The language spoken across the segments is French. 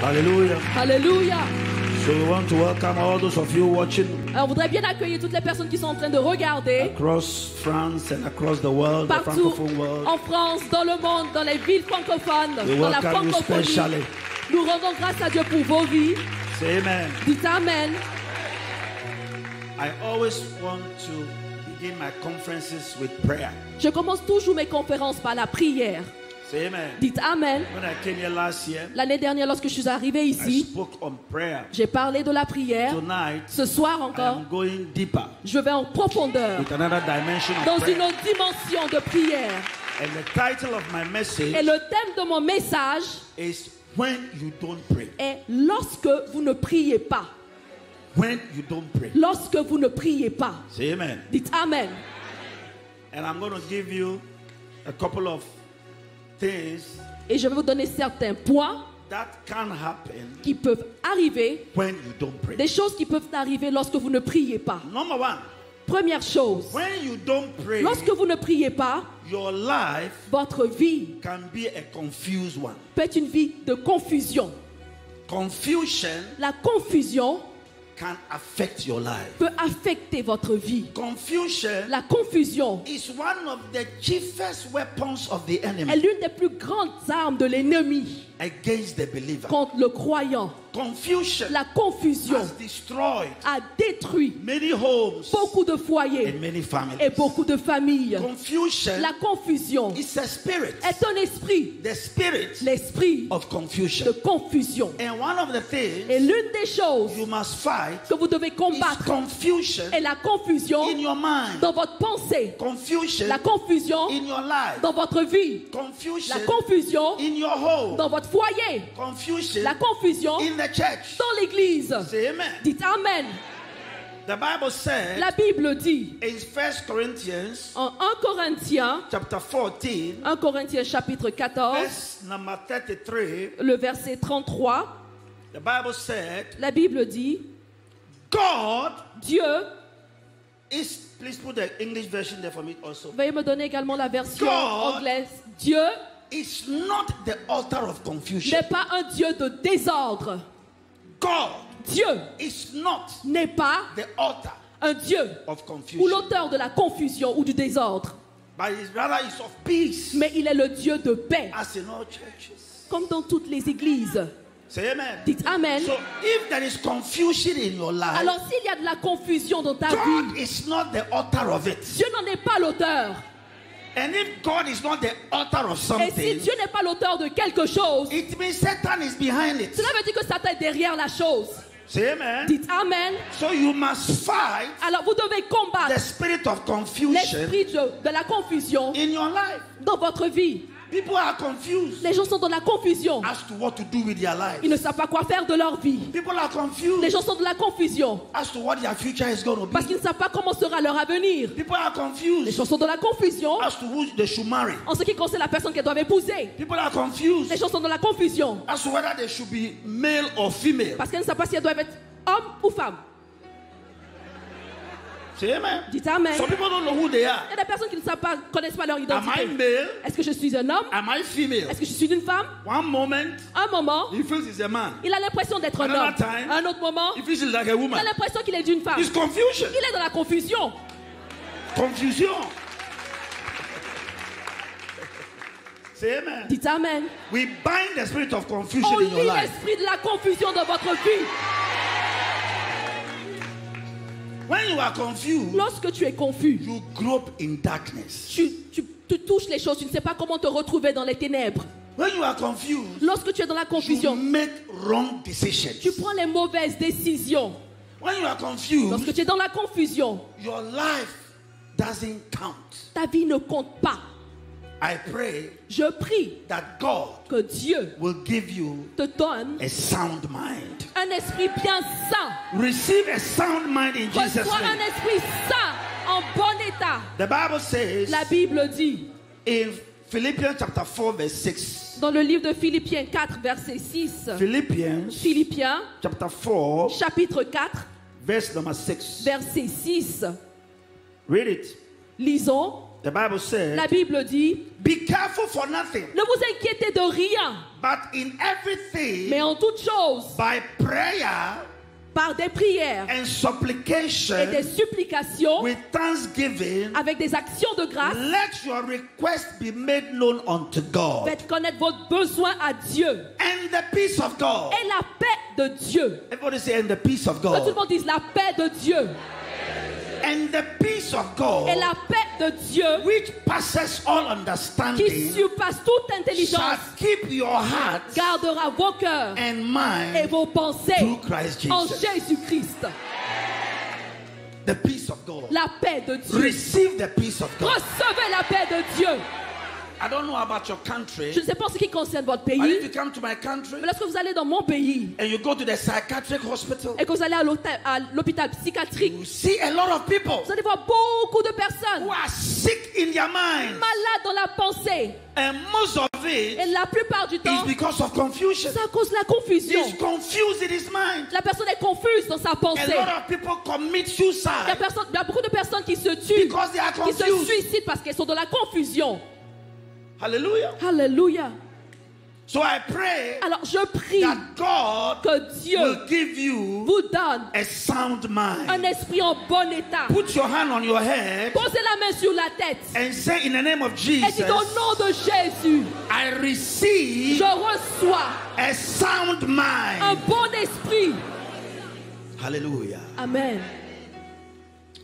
Hallelujah. Alléluia. So we want to welcome all those of you watching Alors, on voudrait bien accueillir toutes les personnes qui sont en train de regarder across France and across the world, the partout francophone world. en France, dans le monde, dans les villes francophones, We dans la welcome you francophonie. specially. Nous rendons grâce à Dieu pour vos vies. Say amen. Dites Amen. I always want to begin my conferences with prayer. Je commence toujours mes conférences par la prière. Say amen. Dites Amen. When I came here last year, L'année dernière, lorsque je suis arrivé I ici, spoke on prayer. j'ai parlé de la prière. Tonight, Ce soir I encore, am going deeper je vais en profondeur, with another dimension of dans prayer. une autre dimension de prière. And the title of my message Et le thème de mon message is When You Don't Pray. est lorsque vous ne priez pas. When you don't pray. Lorsque vous ne priez pas. Say amen. Dites Amen. And I'm going to give you a couple of things Et je vais vous donner certains points that can happen qui peuvent arriver, when you don't pray. des choses qui peuvent arriver lorsque vous ne priez pas. Number one, Première chose, when you don't pray, lorsque vous ne priez pas, your life votre vie can be a confused one. peut être une vie de confusion. Confusion La confusion can affect your life. peut affecter votre vie. Confusion La confusion is one of the chiefest weapons of the est enemy l'une des plus grandes armes de l'ennemi against the believer. contre le croyant. Confusion La confusion has destroyed a détruit many homes beaucoup de foyers and many families. et beaucoup de familles. Confusion La confusion is a spirit, est un esprit, the spirit l'esprit of confusion. de confusion. And one of the Et things l'une des choses you must fight que vous devez is combattre confusion est la confusion in your mind, dans votre pensée, confusion la confusion in your life, dans votre vie, confusion la confusion in your home, dans votre foyer, confusion la confusion in the church. dans l'église. Say amen. Dites Amen. The Bible said La Bible dit in 1 Corinthians en 1 Corinthiens, chapter 14, 1 Corinthiens chapitre 14, verse number 33, le verset 33, the Bible said, la Bible dit, God Dieu, is, please put the English version there for me also. veuillez me donner également la version God anglaise, Dieu Is not the author of confusion. n'est pas un Dieu de désordre. God Dieu is not n'est pas the author un Dieu of ou confusion, l'auteur de la confusion ou du désordre, but rather is of peace, mais il est le Dieu de paix, as in all churches. comme dans toutes les églises. Say amen. Dites Amen. So if there is confusion in your life, Alors s'il y a de la confusion dans ta God vie, is not the author of it. Dieu n'en est pas l'auteur. And if God is not the author of Et si something, Dieu n'est pas l'auteur de quelque chose, it means Satan is behind it. cela veut dire que Satan est derrière la chose. Say amen. Dites Amen. So you must fight Alors vous devez the combattre spirit of confusion l'esprit de la confusion in your life. dans votre vie. People are confused Les gens sont dans la confusion. as to what to do with their Ils ne lives. savent pas quoi faire de leur vie. People are Les confused gens sont dans la confusion as to what their future is going to parce be. qu'ils ne savent pas comment sera leur avenir. People are Les confused gens sont dans la confusion as to who they should marry. en ce qui concerne la personne qu'elles doivent épouser. People are confused Les gens sont dans la confusion as to whether they should be male or female. parce qu'elles ne savent pas si elles doivent être homme ou femme. Say amen. Dites Amen. Some people don't know who they are. Il y a des personnes qui ne savent pas, connaissent pas leur Am I identité. male? Est-ce que je suis un homme? Am I female? Est-ce que je suis une femme? One moment, Un moment, he feels he's a man. il a l'impression d'être un homme. Another time, Un autre moment, he feels he's like a il a woman. l'impression qu'il est d'une femme. It's confusion. Il est dans la confusion. Confusion. Say amen. Dites Amen. We bind the spirit of confusion On in your lit life. l'esprit de la confusion dans votre vie. When you are confused, Lorsque tu es confus, you grope in darkness. tu touches les choses, tu ne sais pas comment te retrouver dans les ténèbres. When you are confused, Lorsque tu es dans la you confusion, make wrong decisions. tu prends les mauvaises décisions. When you are confused, Lorsque tu es dans la confusion, your life doesn't count. ta vie ne compte pas. I pray Je prie that God que Dieu will give you te donne a sound mind. un esprit bien sain. Receive a sound mind in Jesus' Reçois un name. esprit sain, en bon état. The Bible says La Bible dit, in Philippians chapter 4 verse 6. dans le livre de Philippiens 4, verset 6, Philippians Philippiens, chapter 4 chapitre 4, verse number 6. verset 6, Read it. lisons. The Bible said, La Bible dit, be careful for nothing, ne vous inquiétez de rien, but in everything, mais en toutes choses, by prayer par des prières and et supplication, des supplications, with thanksgiving, avec des actions de grâce, let your request be made known unto God. faites connaître votre besoin à Dieu. And the peace of God. Et la paix de Dieu. Everybody say, and the peace of Que tout le God. monde dise la paix de Dieu. And the peace of God, Et la paix de Dieu which passes all qui understanding, surpasse toute shall intelligence keep your hearts gardera vos cœurs and et mind vos pensées through Christ en Jesus. Jésus-Christ. The peace of God. La paix de Dieu. Receive the peace of God. Recevez la paix de Dieu. I don't know about your country, Je ne sais pas ce qui concerne votre but if pays, you come to my country mais lorsque vous allez dans mon pays and you go to the psychiatric hospital, et que vous allez à l'hôpital psychiatrique, you see a lot of people vous allez voir beaucoup de personnes who are sick in their mind, malades dans la pensée. and most of Et it la plupart du is temps, because of confusion. c'est à cause de la confusion. He's confused in his mind. La personne est confuse dans sa A pensée. lot of people commit Il y a suicide beaucoup de personnes qui se tuent, because they are qui se confused. suicident parce qu'elles sont dans la confusion. Hallelujah. Alléluia. So I pray Alors je prie that God que Dieu will give you vous donne a sound un mind. esprit en bon état. Put your hand on your head Posez la main sur la tête and say, in the name of et Jesus, dites au nom de Jésus, I receive je reçois a sound un mind. bon esprit. Hallelujah. Amen.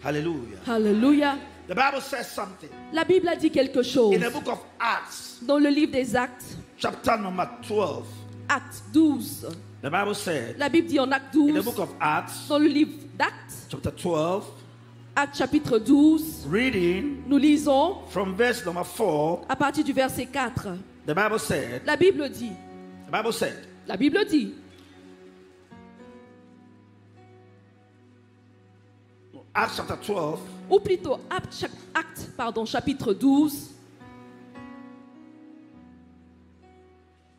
Hallelujah. Alléluia. The Bible says something La Bible a dit quelque chose in the book of Acts, dans le livre des Actes, chapter number 12. Acte 12. The Bible said La Bible dit en Acte in the 12, book of Acts, dans le livre d'Actes, chapter 12, Acte chapitre 12, reading nous lisons from verse number 4. à partir du verset 4. The Bible said, La Bible dit, La Bible dit, Acts chapter 12, ou plutôt Acte, chapitre 12,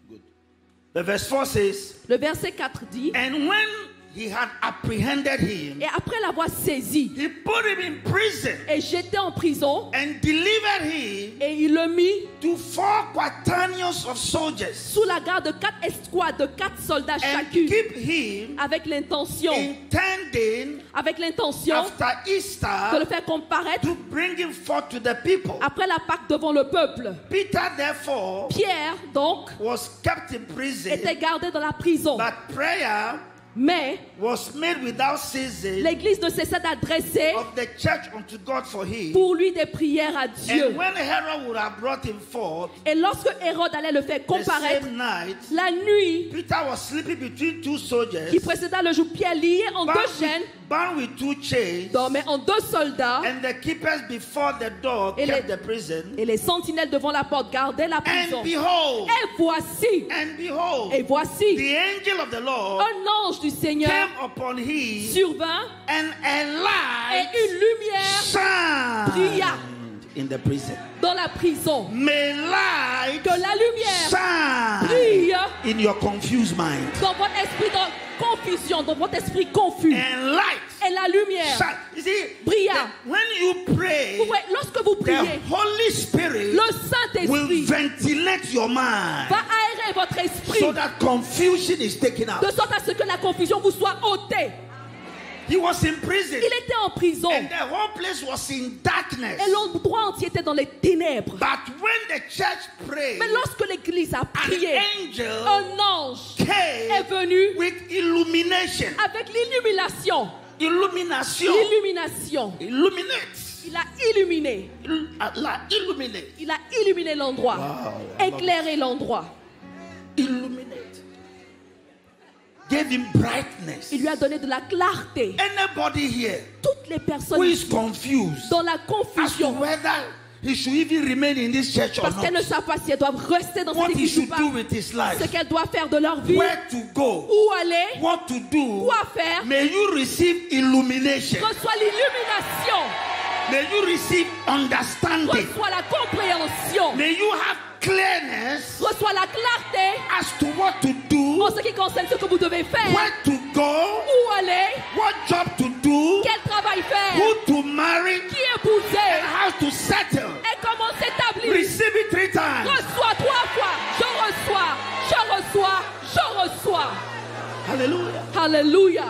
good. The verse 4 says, le verset 4 dit, and when he had apprehended him, et après l'avoir saisi he put him in prison et jeté en prison, and delivered him et il le mit to 4 quaternions of soldiers, sous la garde de 4 escouades de 4 soldats and chacune, keep him avec l'intention intending after after de Easter le faire comparaître to bring him forth to the people. après la Pâque devant le peuple. Peter therefore Pierre, donc, was kept in prison, était gardé dans la prison. but prayer Mais was made without ceasing l'Église ne cessait d'adresser of the church unto God for him. pour lui des prières à Dieu. And when Herod would have brought him forth Et lorsque Hérode allait le faire the comparaître, same night, la nuit Peter was sleeping between 2 soldiers, qui précéda le jour, Pierre lié en bound 2 chaînes, with 2 chains, dormait en 2 soldats, and the keepers before the door Et kept les- the prison. et les sentinelles devant la porte gardaient la prison. And behold, Et voici, the angel of the Lord un ange du Seigneur came upon him, survint and a et light une lumière brilla shined in the prison. dans la prison. May light Que la lumière shine brille in your confused mind. dans votre esprit de confusion, dans votre esprit confus. And light Et la lumière shine. You see, brilla. when you pray, Vous voyez, lorsque vous the priez, Holy Spirit le will Saint-Esprit ventilate your mind va aérer votre esprit so that confusion is taken de out. sorte à ce que la confusion vous soit ôtée. He was in prison, Il était en prison and the whole place was in darkness. et l'endroit entier était dans les ténèbres. But when the church prayed, Mais lorsque l'Église a an prié, angel un ange est came venu with illumination. avec l'illumination. Illumination. Illumination. Illuminates. Il a illuminé. Illuminate. Il a illuminé l'endroit. Wow. Éclairé l'endroit. Illuminate. Gave him brightness. Il lui a donné de la clarté. Anybody here Toutes les who personnes is confused dans la as to confusion, whether he should even remain in this church or parce qu'elles ne not, savent pas si elles doivent rester dans what cette he église ou should pas, do with his life, ce qu'elles doivent faire de leur vie, where to go, où aller, what to do, quoi faire, may you receive illumination. reçoit l'illumination, May you receive understanding. reçoit la compréhension, May you have clearness reçoit la clarté as to what to do, en ce qui concerne ce que vous devez faire, where to go, où aller, what job to do, quel travail faire, who to marry, qui épouser and how to settle. et 3 times. Reçois 3 fois. Je reçois. Je reçois. Je reçois. Hallelujah. Alléluia.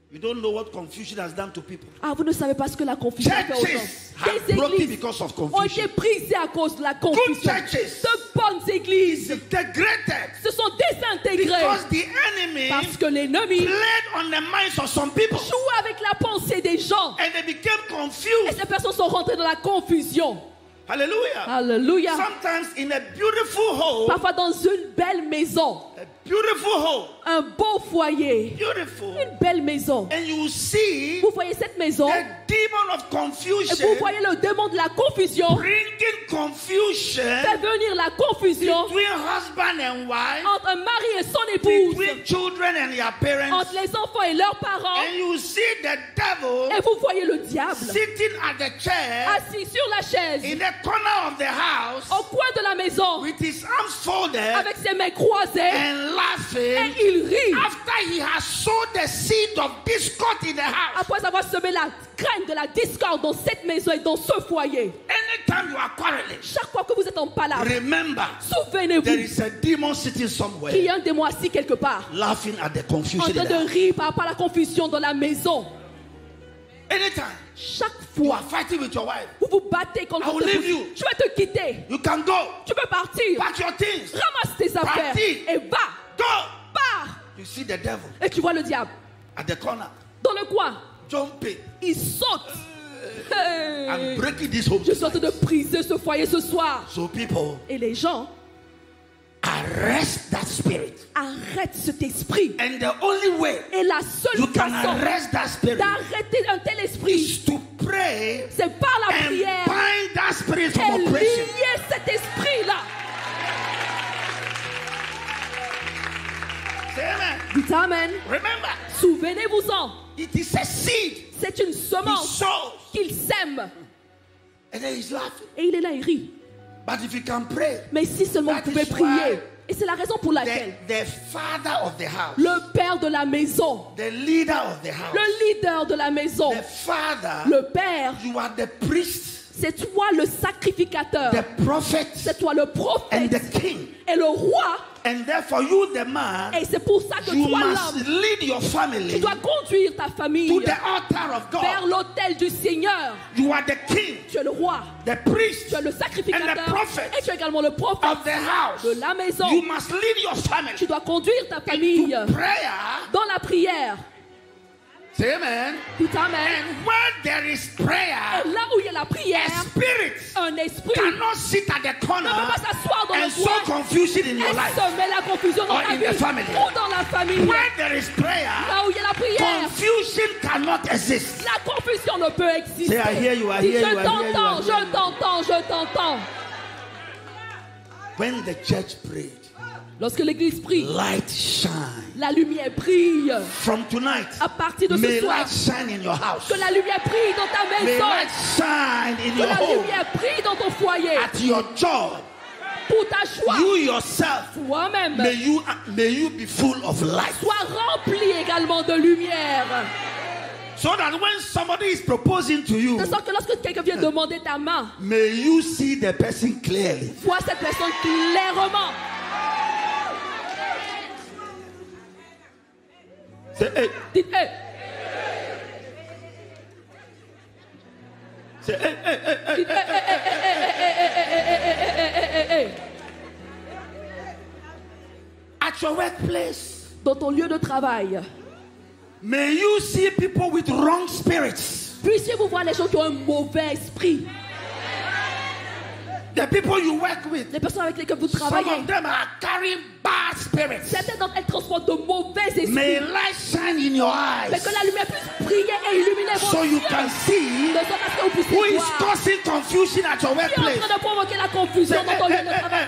You don't know what confusion has done to people. Ah, vous ne savez pas ce que la confusion fait aux gens. Churches have Des broken églises because of ont confusion. été brisées à cause de la Good confusion. churches De bonnes églises integrated se sont désintégrées because the enemy parce que l'ennemi played on the minds of some people joue avec la pensée des gens. and they became Et confused. ces personnes sont rentrées dans la confusion. Hallelujah. Alléluia. Sometimes in a beautiful home, Parfois dans une belle maison, a beautiful home, un beau foyer, beautiful, une belle maison. and you see Vous voyez cette maison the demon of et vous confusion voyez le démon de la confusion bringing confusion fait venir la confusion between husband and wife, entre un mari et son épouse, between children and their parents, entre les enfants et leurs parents. and you see the devil Et vous voyez le diable sitting at the chair assis sur la chaise in the corner of the house au coin de la maison with his arms folded avec ses mains croisées and et laughing il rit after he has sowed the seed of discord in the house. après avoir semé la graine de la discorde dans cette maison et dans ce foyer. Anytime you are quarreling, Chaque fois que vous êtes en palabre, remember there souvenez-vous is a demon sitting qu'il y somewhere a un démon assis quelque part laughing at the en confusion train in the de house. rire par rapport à la confusion dans la maison. Anytime Chaque you are fois, fighting with your wife, vous vous battez contre I will votre leave épouse. you. Je vais te quitter. you can go, Tu peux partir. pack your things, Ramasse tes affaires Parti. et va. go. Pars. You see the devil Et tu vois le diable at the corner dans le coin. jumping Il saute. Hey. and breaking this home. Je suis en train de briser ce foyer ce soir. So people, Et les gens arrest that spirit. arrêtent cet esprit. And the only way Et la seule you can façon arrest that spirit d'arrêter un tel esprit, is to pray c'est par la and prière bind that spirit et from oppression. lier cet esprit-là. Say amen. Dites Amen. Remember, Souvenez-vous-en. it is a seed C'est une he semence sows, qu'il sème. and then he's laughing. Et il est là, il rit. But if you can pray, Mais si seulement vous That pouvez is prier. why Et c'est la raison pour laquelle the father of the house, le père de la maison, the leader of the house, le leader de la maison, the father, le père, you are the priest, c'est toi le sacrificateur, the prophet, c'est toi le and prophète the king. et le roi. And therefore, you, the man, Et c'est pour ça que you toi, must l'homme, lead your tu family dois conduire ta famille to the altar of vers God. l'autel du Seigneur. You are the king, Tu es le roi, the priest tu es le and the sacrificateur prophet et tu es également le prophète of the house. de la maison. You must lead your family Tu dois conduire ta famille to prayer. dans la prière. Say amen. Dites Amen. And where there is prayer, Et là où il y a la prière, a spirit un esprit cannot sit at the ne corner peut pas s'asseoir dans and le sow coin confusion in your et life. semer la confusion dans Or ta in the vie family. ou dans la famille. Where there is prayer, Là où il y a la prière, confusion cannot exist. la confusion ne peut exister. Say, I hear you, I Dis, hear you, I je hear you, t'entends, I hear je you. t'entends, je t'entends. When the church prayed, Lorsque l'église prie, light shine. la lumière brille. From tonight, À partir de may ce soir, light shine in your house. que la lumière brille dans ta May maison, light shine in que your la home, lumière brille dans ton foyer, at your job. pour ta joie, You yourself, toi-même, may you be full of light. sois rempli également de lumière. So that when somebody is proposing to you, De sorte que lorsque quelqu'un vient demander ta main, may you see the person clearly. vois cette personne clairement. Say, hey, Dites, hey, say, hey, hey, hey, hey. dites, hey. At your workplace, Dans ton lieu de travail, may you see people with wrong spirits. puissiez-vous voir les gens qui ont un mauvais esprit. The people you work with, Les personnes avec lesquelles vous some travaillez, of them are carrying bad spirits. certaines d'entre elles transportent de mauvais esprits. May light shine in your Mais eyes que la lumière puisse briller et illuminer vos so you yeux. can see De sorte à ce que vous who puissiez is voir causing confusion at your qui est en workplace. train de provoquer la confusion dans ton lieu de travail.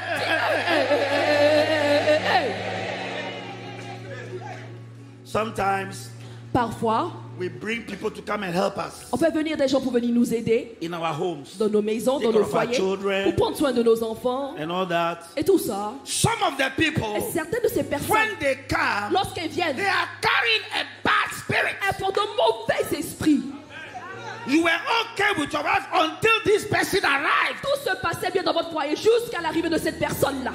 Sometimes Parfois, we bring people to come and help us on fait venir des gens pour venir nous aider in our homes dans nos maisons, Take dans nos care of our foyers, children. pour prendre soin de nos enfants and all that. et tout ça. Some of the Et people, certaines de ces personnes, when they come, lorsqu'elles viennent, they are carrying a bad spirit. elles font de mauvais esprits. You were okay with your wife until this person arrived. Tout se passait bien dans votre foyer jusqu'à l'arrivée de cette personne-là.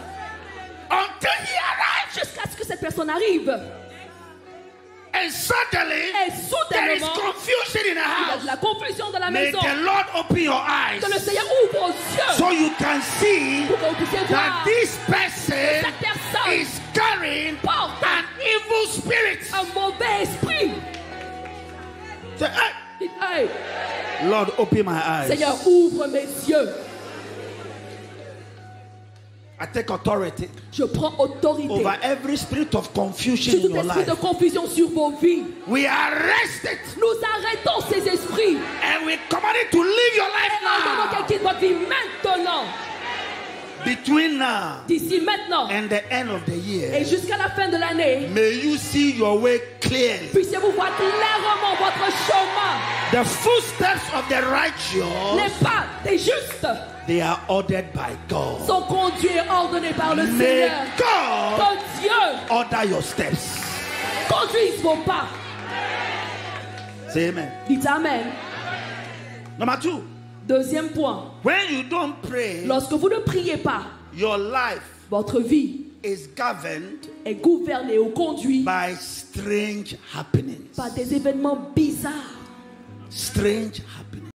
Until he arrived. Jusqu'à ce que cette personne arrive. And suddenly, Et there is soudainement, confusion in the il y a house. de la confusion dans la May maison. the Lord open your eyes Que le Seigneur ouvre aux yeux so you can see pour que vous puissiez that voir this person cette personne is carrying porte an evil spirit. un mauvais esprit. Say, hey, Dites, hey, Lord, open my eyes. Seigneur, ouvre mes yeux. I take authority Je prends autorité over every spirit of confusion sur in tout your esprit life. de confusion sur vos vies. We arrest it Nous arrêtons ces esprits and we command it to leave your et life ordonnons now. qu'elle quitte votre vie maintenant. Between now D'ici maintenant and the end of the et year, jusqu'à la fin de l'année, may you see your way clearly. puissiez-vous voir clairement votre chemin. The footsteps of the Les righteous, pas des justes they are ordered by God. sont conduits et ordonnés par le May Seigneur. God Que Dieu order your steps. conduise vos pas. Say amen. Dites Amen. Number 2, Deuxième point. when you don't pray, Lorsque vous ne priez pas, your life votre vie is governed est gouvernée ou conduite by strange happenings. par des événements bizarres. Strange happenings.